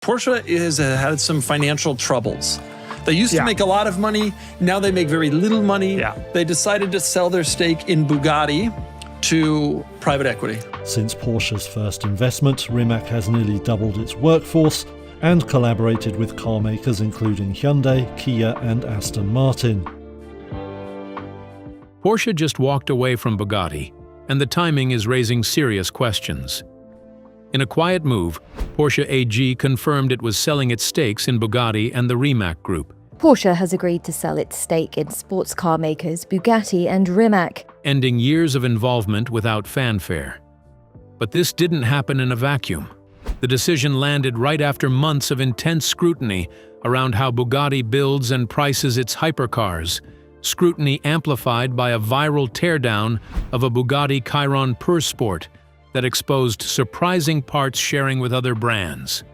Porsche has had some financial troubles. They used to make a lot of money. Now they make very little money. They decided to sell their stake in Bugatti to private equity. Since Porsche's first investment, Rimac has nearly doubled its workforce and collaborated with car makers including Hyundai, Kia and Aston Martin. Porsche just walked away from Bugatti, and the timing is raising serious questions. In a quiet move, Porsche AG confirmed it was selling its stakes in Bugatti and the Rimac Group. Porsche has agreed to sell its stake in sports car makers Bugatti and Rimac, ending years of involvement without fanfare. But this didn't happen in a vacuum. The decision landed right after months of intense scrutiny around how Bugatti builds and prices its hypercars, scrutiny amplified by a viral teardown of a Bugatti Chiron Pur Sport that exposed surprising parts sharing with other brands.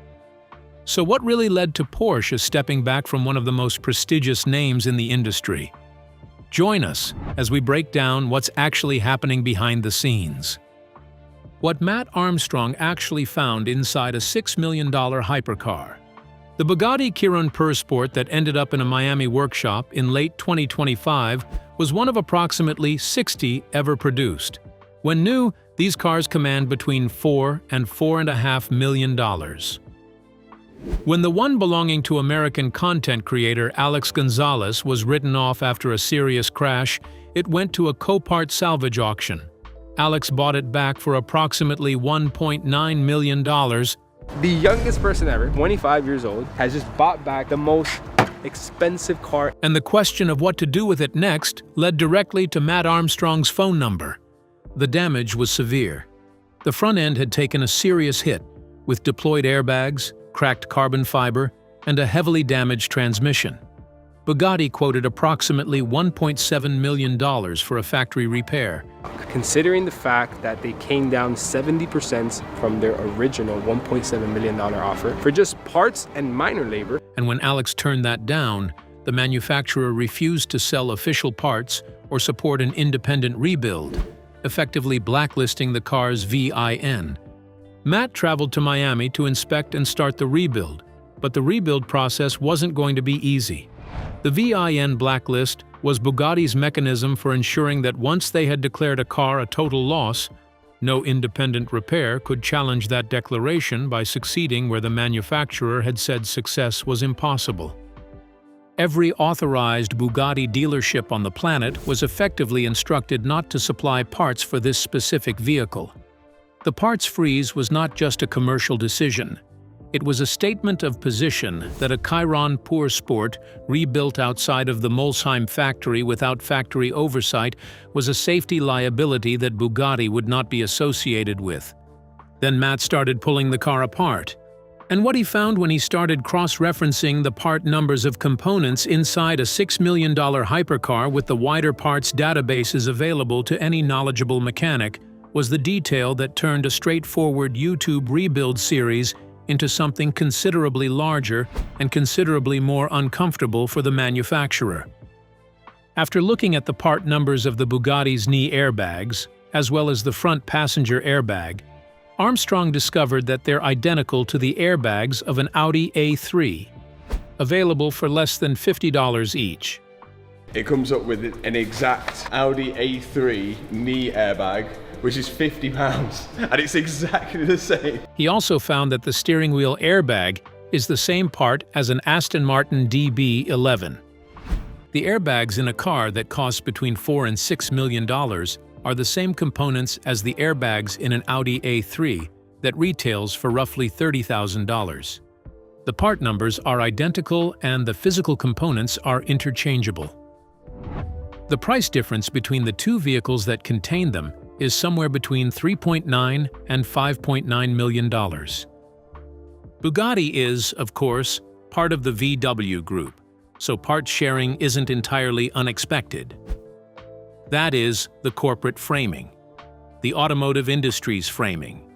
So what really led to Porsche stepping back from one of the most prestigious names in the industry? Join us as we break down what's actually happening behind the scenes. What Matt Armstrong actually found inside a $6 million hypercar. The Bugatti Chiron Pur Sport that ended up in a Miami workshop in late 2025 was one of approximately 60 ever produced. When new, these cars command between $4 and $4.5 million. When the one belonging to American content creator Alex Gonzalez was written off after a serious crash, it went to a Copart salvage auction. Alex bought it back for approximately $1.9 million. The youngest person ever, 25 years old, has just bought back the most expensive car. And the question of what to do with it next led directly to Matt Armstrong's phone number. The damage was severe. The front end had taken a serious hit, with deployed airbags, cracked carbon fiber, and a heavily damaged transmission. Bugatti quoted approximately $1.7 million for a factory repair. Considering the fact that they came down 70% from their original $1.7 million offer for just parts and minor labor. And when Alex turned that down, the manufacturer refused to sell official parts or support an independent rebuild, effectively blacklisting the car's VIN. Matt traveled to Miami to inspect and start the rebuild, but the rebuild process wasn't going to be easy. The VIN blacklist was Bugatti's mechanism for ensuring that once they had declared a car a total loss, no independent repair could challenge that declaration by succeeding where the manufacturer had said success was impossible. Every authorized Bugatti dealership on the planet was effectively instructed not to supply parts for this specific vehicle. The parts freeze was not just a commercial decision. It was a statement of position that a Chiron Pur Sport, rebuilt outside of the Molsheim factory without factory oversight, was a safety liability that Bugatti would not be associated with. Then Matt started pulling the car apart. And what he found when he started cross-referencing the part numbers of components inside a $6 million hypercar with the wider parts databases available to any knowledgeable mechanic was the detail that turned a straightforward YouTube rebuild series into something considerably larger and considerably more uncomfortable for the manufacturer. After looking at the part numbers of the Bugatti's knee airbags, as well as the front passenger airbag, Armstrong discovered that they're identical to the airbags of an Audi A3, available for less than $50 each. It comes up with an exact Audi A3 knee airbag, which is £50, and it's exactly the same. He also found that the steering wheel airbag is the same part as an Aston Martin DB11. The airbags in a car that costs between $4 and $6 million are the same components as the airbags in an Audi A3 that retails for roughly $30,000. The part numbers are identical and the physical components are interchangeable. The price difference between the two vehicles that contain them is somewhere between $3.9 and $5.9 million. Bugatti is, of course, part of the VW Group, so part sharing isn't entirely unexpected. That is the corporate framing, the automotive industry's framing,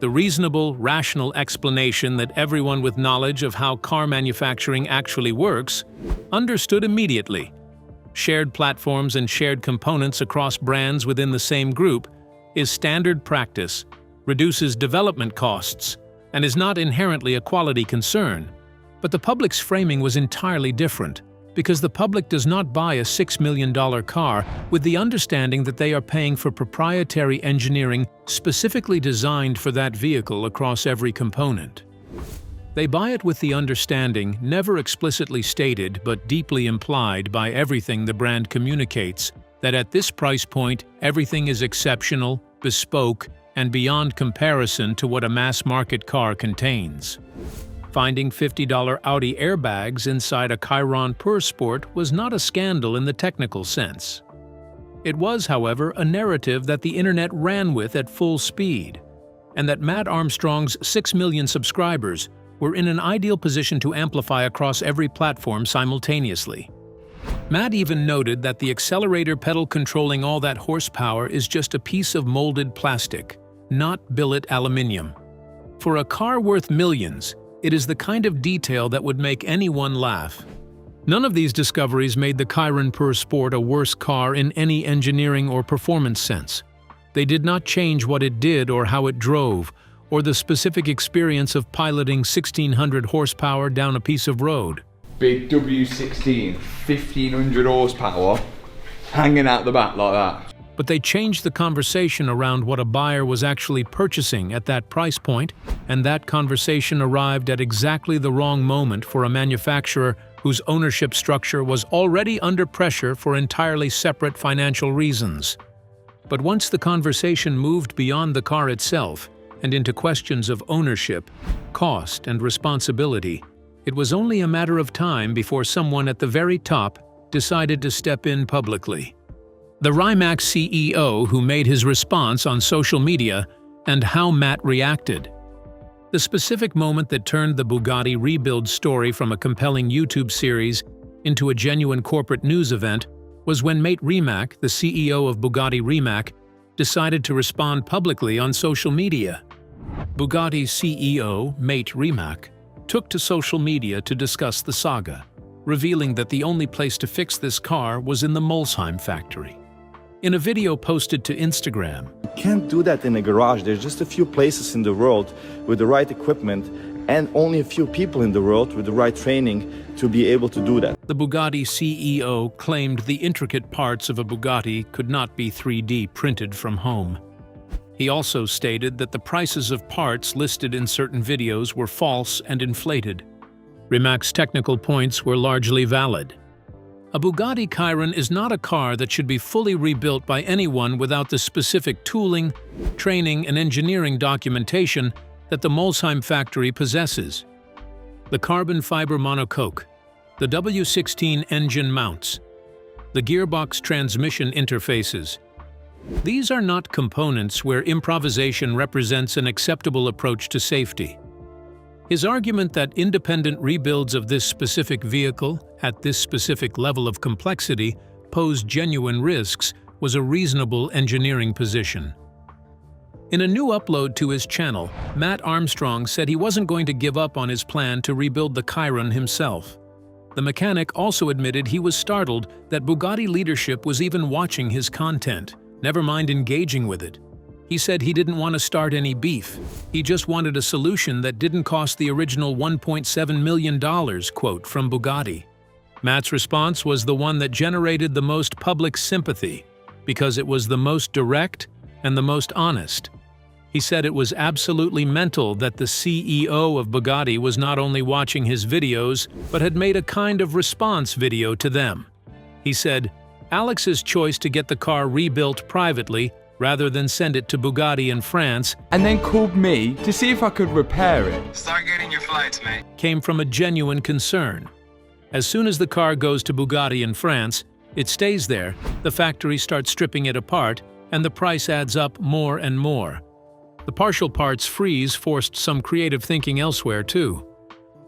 the reasonable, rational explanation that everyone with knowledge of how car manufacturing actually works understood immediately. Shared platforms and shared components across brands within the same group is standard practice, reduces development costs, and is not inherently a quality concern. But the public's framing was entirely different, because the public does not buy a $6 million car with the understanding that they are paying for proprietary engineering specifically designed for that vehicle across every component. They buy it with the understanding, never explicitly stated but deeply implied by everything the brand communicates, that at this price point, everything is exceptional, bespoke, and beyond comparison to what a mass-market car contains. Finding $50 Audi airbags inside a Chiron Pur Sport was not a scandal in the technical sense. It was, however, a narrative that the internet ran with at full speed, and that Matt Armstrong's 6 million subscribers were in an ideal position to amplify across every platform simultaneously. Matt even noted that the accelerator pedal controlling all that horsepower is just a piece of molded plastic, not billet aluminium. For a car worth millions, it is the kind of detail that would make anyone laugh. None of these discoveries made the Chiron Pur Sport a worse car in any engineering or performance sense. They did not change what it did or how it drove, or the specific experience of piloting 1,600 horsepower down a piece of road. Big W16, 1,500 horsepower, hanging out the back like that. But they changed the conversation around what a buyer was actually purchasing at that price point, and that conversation arrived at exactly the wrong moment for a manufacturer whose ownership structure was already under pressure for entirely separate financial reasons. But once the conversation moved beyond the car itself and into questions of ownership, cost, and responsibility, it was only a matter of time before someone at the very top decided to step in publicly. The Rimac CEO who made his response on social media, and how Matt reacted. The specific moment that turned the Bugatti rebuild story from a compelling YouTube series into a genuine corporate news event was when Mate Rimac, the CEO of Bugatti Rimac, decided to respond publicly on social media. Bugatti's CEO, Mate Rimac, took to social media to discuss the saga, revealing that the only place to fix this car was in the Molsheim factory. In a video posted to Instagram, "You can't do that in a garage. There's just a few places in the world with the right equipment and only a few people in the world with the right training to be able to do that." The Bugatti CEO claimed the intricate parts of a Bugatti could not be 3D printed from home. He also stated that the prices of parts listed in certain videos were false and inflated. Rimac's technical points were largely valid. A Bugatti Chiron is not a car that should be fully rebuilt by anyone without the specific tooling, training, and engineering documentation that the Molsheim factory possesses. The carbon fiber monocoque, the W16 engine mounts, the gearbox transmission interfaces. These are not components where improvisation represents an acceptable approach to safety. His argument that independent rebuilds of this specific vehicle, at this specific level of complexity, pose genuine risks was a reasonable engineering position. In a new upload to his channel, Matt Armstrong said he wasn't going to give up on his plan to rebuild the Chiron himself. The mechanic also admitted he was startled that Bugatti leadership was even watching his content, never mind engaging with it. He said he didn't want to start any beef. He just wanted a solution that didn't cost the original $1.7 million, quote from Bugatti. Matt's response was the one that generated the most public sympathy, because it was the most direct and the most honest. He said it was absolutely mental that the CEO of Bugatti was not only watching his videos, but had made a kind of response video to them. He said, "Alex's choice to get the car rebuilt privately rather than send it to Bugatti in France, and then called me to see if I could repair it. Start getting your flights, mate. Came from a genuine concern. As soon as the car goes to Bugatti in France, it stays there, the factory starts stripping it apart, and the price adds up more and more. The partial parts freeze forced some creative thinking elsewhere too.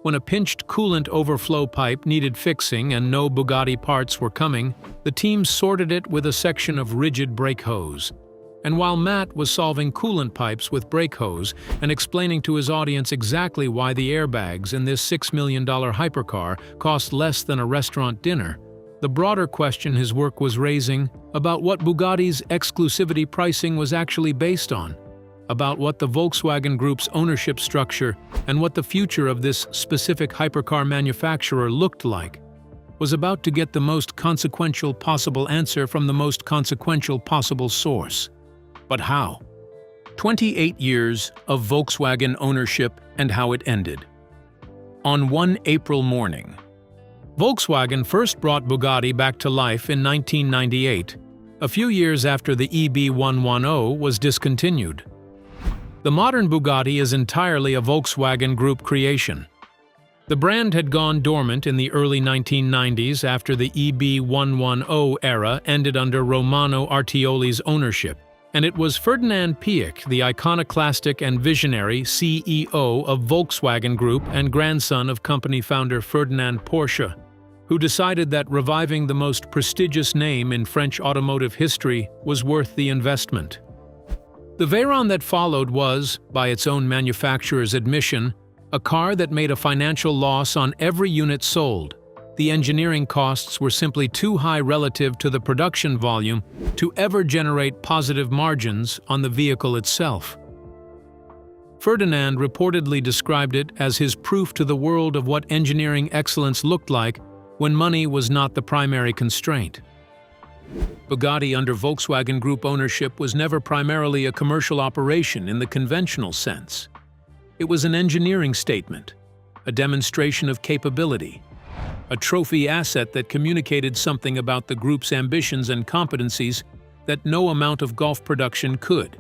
When a pinched coolant overflow pipe needed fixing and no Bugatti parts were coming, the team sorted it with a section of rigid brake hose. And while Matt was solving coolant pipes with brake hose and explaining to his audience exactly why the airbags in this $6 million hypercar cost less than a restaurant dinner, the broader question his work was raising about what Bugatti's exclusivity pricing was actually based on. about what the Volkswagen Group's ownership structure and what the future of this specific hypercar manufacturer looked like, was about to get the most consequential possible answer from the most consequential possible source. But how? 28 years of Volkswagen ownership and how it ended. On one April morning, Volkswagen first brought Bugatti back to life in 1998, a few years after the EB110 was discontinued. The modern Bugatti is entirely a Volkswagen Group creation. The brand had gone dormant in the early 1990s after the EB110 era ended under Romano Artioli's ownership, and it was Ferdinand Piëch, the iconoclastic and visionary CEO of Volkswagen Group and grandson of company founder Ferdinand Porsche, who decided that reviving the most prestigious name in French automotive history was worth the investment. The Veyron that followed was, by its own manufacturer's admission, a car that made a financial loss on every unit sold. The engineering costs were simply too high relative to the production volume to ever generate positive margins on the vehicle itself. Ferdinand reportedly described it as his proof to the world of what engineering excellence looked like when money was not the primary constraint. Bugatti under Volkswagen Group ownership was never primarily a commercial operation in the conventional sense. It was an engineering statement, a demonstration of capability, a trophy asset that communicated something about the group's ambitions and competencies that no amount of Golf production could.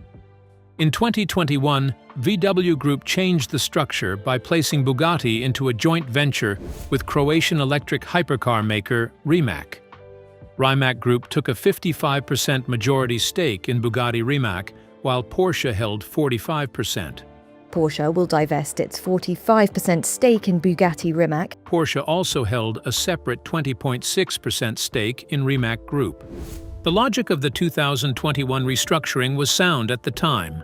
In 2021, VW Group changed the structure by placing Bugatti into a joint venture with Croatian electric hypercar maker Rimac. Rimac Group took a 55% majority stake in Bugatti Rimac, while Porsche held 45%. Porsche will divest its 45% stake in Bugatti Rimac. Porsche also held a separate 20.6% stake in Rimac Group. The logic of the 2021 restructuring was sound at the time.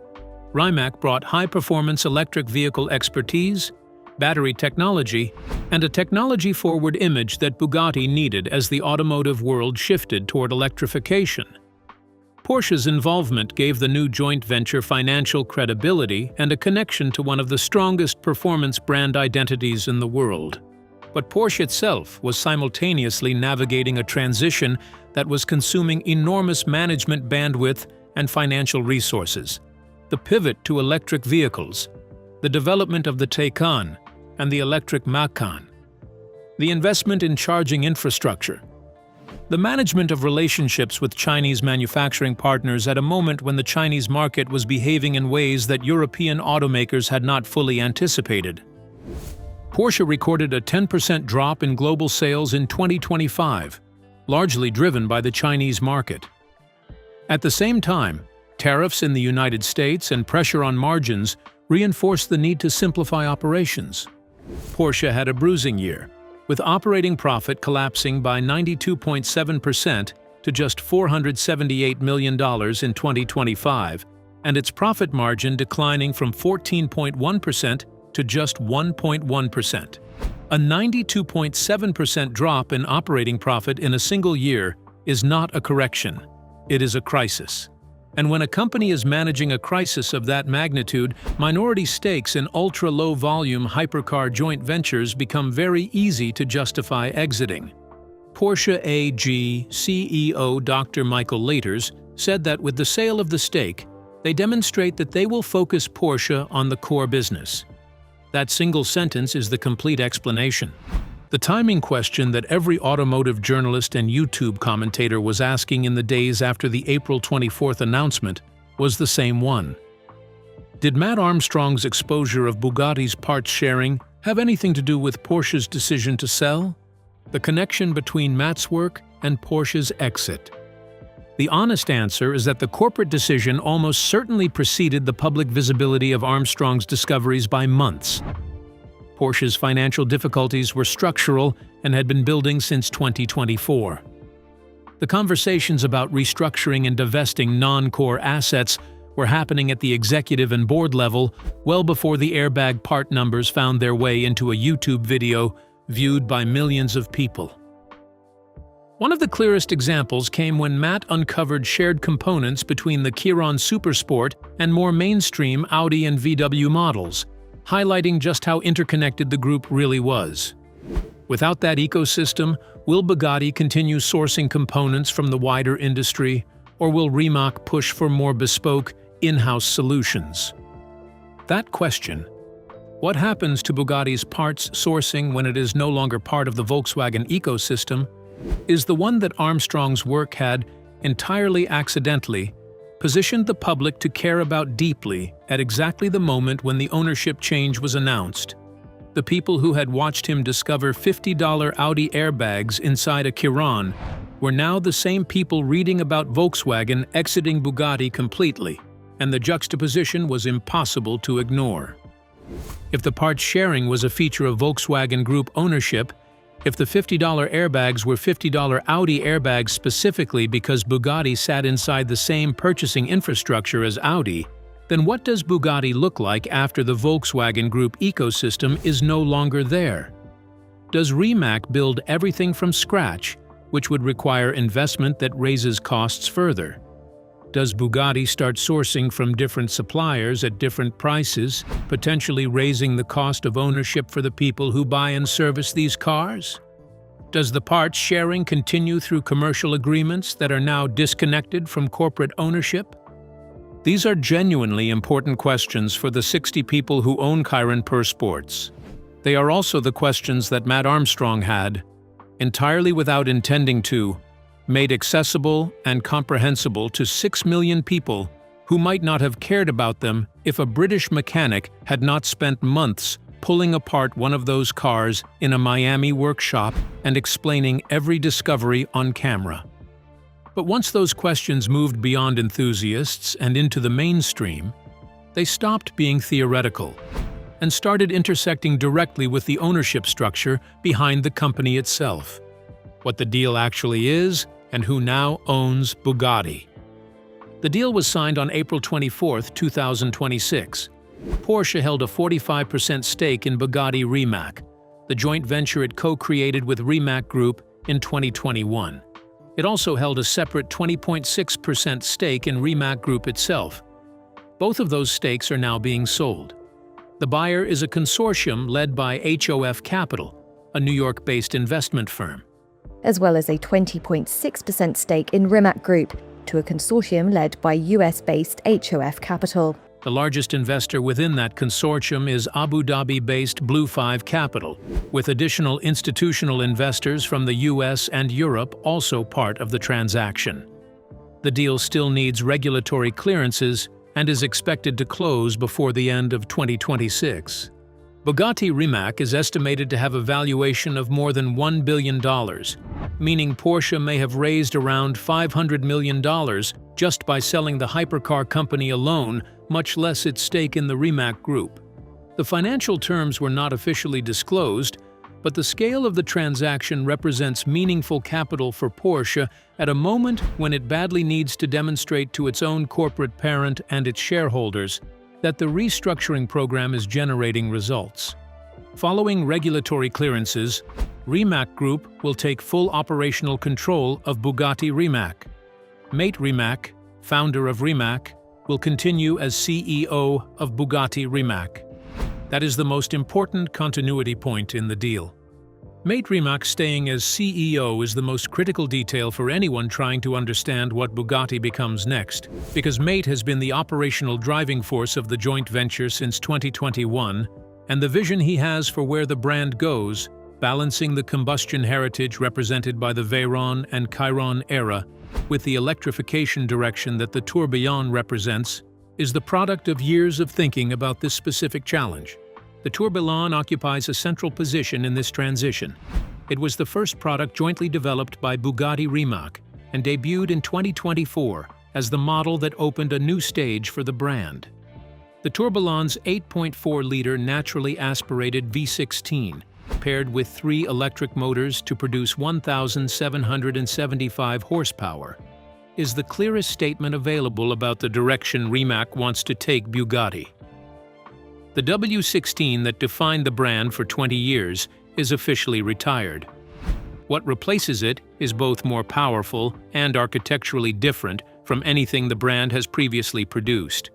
Rimac brought high-performance electric vehicle expertise, battery technology, and a technology-forward image that Bugatti needed as the automotive world shifted toward electrification. Porsche's involvement gave the new joint venture financial credibility and a connection to one of the strongest performance brand identities in the world. But Porsche itself was simultaneously navigating a transition that was consuming enormous management bandwidth and financial resources. The pivot to electric vehicles, the development of the Taycan and the electric Macan, the investment in charging infrastructure, the management of relationships with Chinese manufacturing partners at a moment when the Chinese market was behaving in ways that European automakers had not fully anticipated. Porsche recorded a 10% drop in global sales in 2025, largely driven by the Chinese market. At the same time, tariffs in the United States and pressure on margins reinforced the need to simplify operations. Porsche had a bruising year, with operating profit collapsing by 92.7% to just $478 million in 2025, and its profit margin declining from 14.1% to just 1.1%. A 92.7% drop in operating profit in a single year is not a correction, it is a crisis. And when a company is managing a crisis of that magnitude, minority stakes in ultra-low-volume hypercar joint ventures become very easy to justify exiting. Porsche AG CEO Dr. Michael Laters said that with the sale of the stake, they demonstrate that they will focus Porsche on the core business. That single sentence is the complete explanation. The timing question that every automotive journalist and YouTube commentator was asking in the days after the April 24th announcement was the same one. Did Matt Armstrong's exposure of Bugatti's parts sharing have anything to do with Porsche's decision to sell? The connection between Matt's work and Porsche's exit. The honest answer is that the corporate decision almost certainly preceded the public visibility of Armstrong's discoveries by months. Porsche's financial difficulties were structural and had been building since 2024. The conversations about restructuring and divesting non-core assets were happening at the executive and board level well before the airbag part numbers found their way into a YouTube video viewed by millions of people. One of the clearest examples came when Matt uncovered shared components between the Chiron Pur Sport and more mainstream Audi and VW models, highlighting just how interconnected the group really was. Without that ecosystem, will Bugatti continue sourcing components from the wider industry, or will Rimac push for more bespoke, in-house solutions? That question, what happens to Bugatti's parts sourcing when it is no longer part of the Volkswagen ecosystem, is the one that Armstrong's work had, entirely accidentally, positioned the public to care about deeply at exactly the moment when the ownership change was announced. The people who had watched him discover $50 Audi airbags inside a Chiron were now the same people reading about Volkswagen exiting Bugatti completely, and the juxtaposition was impossible to ignore. If the parts sharing was a feature of Volkswagen Group ownership, if the $50 airbags were $50 Audi airbags specifically because Bugatti sat inside the same purchasing infrastructure as Audi, then what does Bugatti look like after the Volkswagen Group ecosystem is no longer there? Does Rimac build everything from scratch, which would require investment that raises costs further? Does Bugatti start sourcing from different suppliers at different prices, potentially raising the cost of ownership for the people who buy and service these cars? Does the parts sharing continue through commercial agreements that are now disconnected from corporate ownership? These are genuinely important questions for the 60 people who own Chiron Pur Sports. They are also the questions that Matt Armstrong had, entirely without intending to, made accessible and comprehensible to 6 million people who might not have cared about them if a British mechanic had not spent months pulling apart one of those cars in a Miami workshop and explaining every discovery on camera. But once those questions moved beyond enthusiasts and into the mainstream, they stopped being theoretical and started intersecting directly with the ownership structure behind the company itself. What the deal actually is, and who now owns Bugatti. The deal was signed on April 24, 2026. Porsche held a 45% stake in Bugatti Rimac, the joint venture it co-created with Rimac Group in 2021. It also held a separate 20.6% stake in Rimac Group itself. Both of those stakes are now being sold. The buyer is a consortium led by HOF Capital, a New York-based investment firm, as well as a 20.6% stake in Rimac Group to a consortium led by US-based HOF Capital. The largest investor within that consortium is Abu Dhabi-based Blue 5 Capital, with additional institutional investors from the US and Europe also part of the transaction. The deal still needs regulatory clearances and is expected to close before the end of 2026. Bugatti Rimac is estimated to have a valuation of more than $1 billion, meaning Porsche may have raised around $500 million just by selling the hypercar company alone, much less its stake in the Rimac Group. The financial terms were not officially disclosed, but the scale of the transaction represents meaningful capital for Porsche at a moment when it badly needs to demonstrate to its own corporate parent and its shareholders that the restructuring program is generating results. Following regulatory clearances, Rimac Group will take full operational control of Bugatti Rimac. Mate Rimac, founder of Rimac, will continue as CEO of Bugatti Rimac. That is the most important continuity point in the deal. Mate Rimac staying as CEO is the most critical detail for anyone trying to understand what Bugatti becomes next, because Mate has been the operational driving force of the joint venture since 2021, and the vision he has for where the brand goes, balancing the combustion heritage represented by the Veyron and Chiron era with the electrification direction that the Tourbillon represents, is the product of years of thinking about this specific challenge. The Tourbillon occupies a central position in this transition. It was the first product jointly developed by Bugatti Rimac and debuted in 2024 as the model that opened a new stage for the brand. The Tourbillon's 8.4-liter naturally aspirated V16, paired with 3 electric motors to produce 1,775 horsepower, is the clearest statement available about the direction Rimac wants to take Bugatti. The W16 that defined the brand for 20 years is officially retired. What replaces it is both more powerful and architecturally different from anything the brand has previously produced.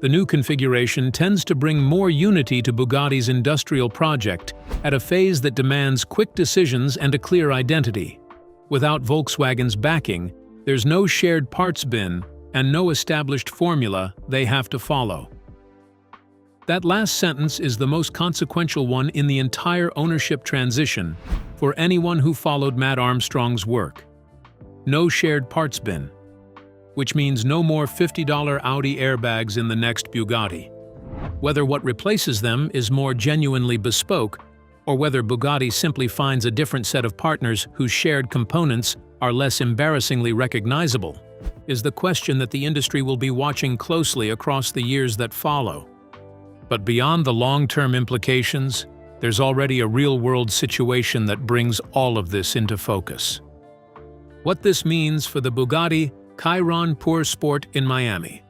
The new configuration tends to bring more unity to Bugatti's industrial project at a phase that demands quick decisions and a clear identity. Without Volkswagen's backing, there's no shared parts bin and no established formula they have to follow. That last sentence is the most consequential one in the entire ownership transition for anyone who followed Matt Armstrong's work. No shared parts bin, which means no more $50 Audi airbags in the next Bugatti. Whether what replaces them is more genuinely bespoke, or whether Bugatti simply finds a different set of partners whose shared components are less embarrassingly recognizable, is the question that the industry will be watching closely across the years that follow. But beyond the long-term implications, there's already a real-world situation that brings all of this into focus. What this means for the Bugatti Chiron Pur Sport in Miami.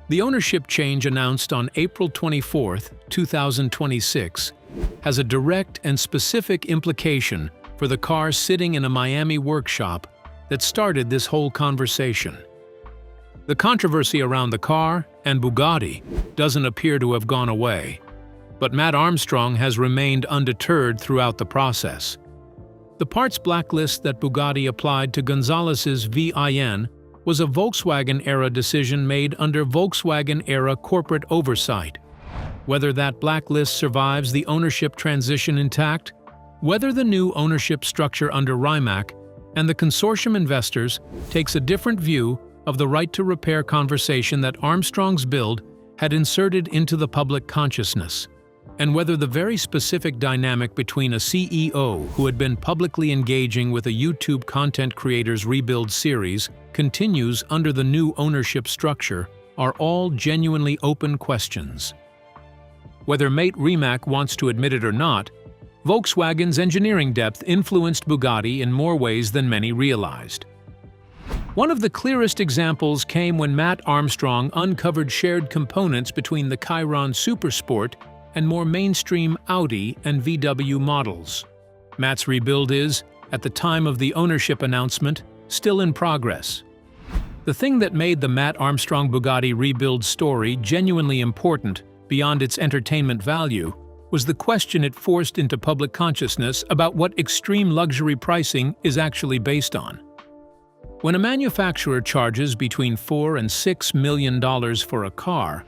The ownership change announced on April 24, 2026, has a direct and specific implication for the car sitting in a Miami workshop that started this whole conversation. The controversy around the car and Bugatti doesn't appear to have gone away, but Matt Armstrong has remained undeterred throughout the process. The parts blacklist that Bugatti applied to Gonzalez's VIN was a Volkswagen-era decision made under Volkswagen-era corporate oversight. Whether that blacklist survives the ownership transition intact, whether the new ownership structure under Rimac and the consortium investors takes a different view of the right to repair conversation that Armstrong's build had inserted into the public consciousness, and whether the very specific dynamic between a CEO who had been publicly engaging with a YouTube content creator's rebuild series continues under the new ownership structure are all genuinely open questions. Whether mate Rimac wants to admit it or not, Volkswagen's engineering depth influenced Bugatti in more ways than many realized. One of the clearest examples came when Matt Armstrong uncovered shared components between the Chiron Super Sport and more mainstream Audi and VW models. Matt's rebuild is, at the time of the ownership announcement, still in progress. The thing that made the Matt Armstrong Bugatti rebuild story genuinely important, beyond its entertainment value, was the question it forced into public consciousness about what extreme luxury pricing is actually based on. When a manufacturer charges between $4 and $6 million for a car,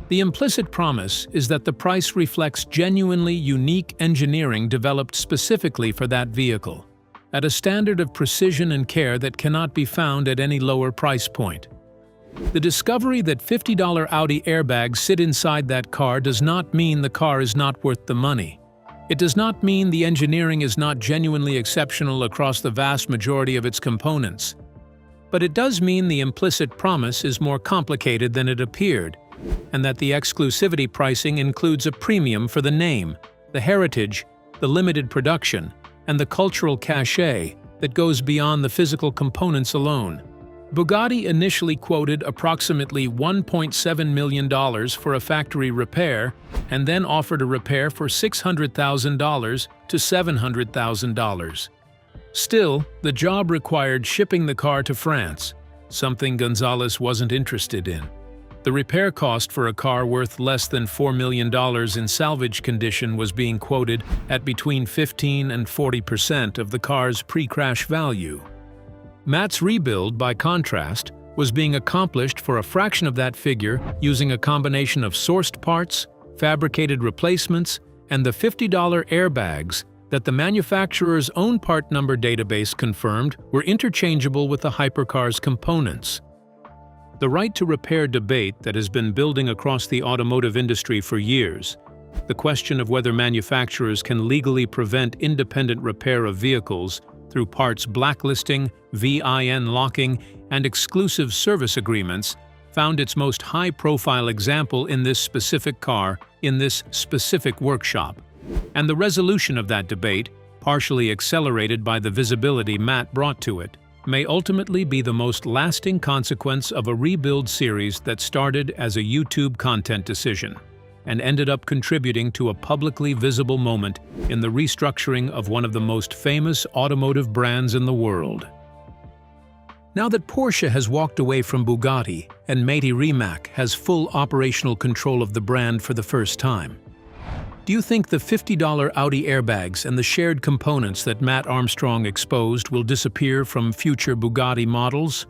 the implicit promise is that the price reflects genuinely unique engineering developed specifically for that vehicle, at a standard of precision and care that cannot be found at any lower price point. The discovery that $50 Audi airbags sit inside that car does not mean the car is not worth the money. It does not mean the engineering is not genuinely exceptional across the vast majority of its components. But it does mean the implicit promise is more complicated than it appeared, and that the exclusivity pricing includes a premium for the name, the heritage, the limited production, and the cultural cachet that goes beyond the physical components alone. Bugatti initially quoted approximately $1.7 million for a factory repair and then offered a repair for $600,000 to $700,000. Still, the job required shipping the car to France, something Gonzalez wasn't interested in. The repair cost for a car worth less than $4 million in salvage condition was being quoted at between 15% and 40% of the car's pre-crash value. Matt's rebuild, by contrast, was being accomplished for a fraction of that figure using a combination of sourced parts, fabricated replacements, and the $50 airbags that the manufacturer's own part number database confirmed were interchangeable with the Hypercar's components. The right to repair debate that has been building across the automotive industry for years, the question of whether manufacturers can legally prevent independent repair of vehicles through parts blacklisting, VIN locking, and exclusive service agreements, found its most high-profile example in this specific car, in this specific workshop. And the resolution of that debate, partially accelerated by the visibility Matt brought to it, may ultimately be the most lasting consequence of a rebuild series that started as a YouTube content decision. and ended up contributing to a publicly visible moment in the restructuring of one of the most famous automotive brands in the world. Now that Porsche has walked away from Bugatti and matey Rimac has full operational control of the brand for the first time, do you think the $50 Audi airbags and the shared components that Matt Armstrong exposed will disappear from future Bugatti models?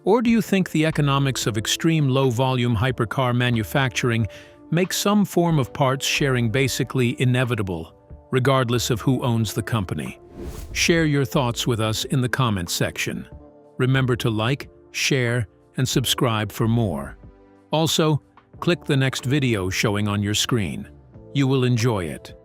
Or do you think the economics of extreme low-volume hypercar manufacturing make some form of parts sharing basically inevitable, regardless of who owns the company? Share your thoughts with us in the comments section. Remember to like, share, and subscribe for more. Also, click the next video showing on your screen. You will enjoy it.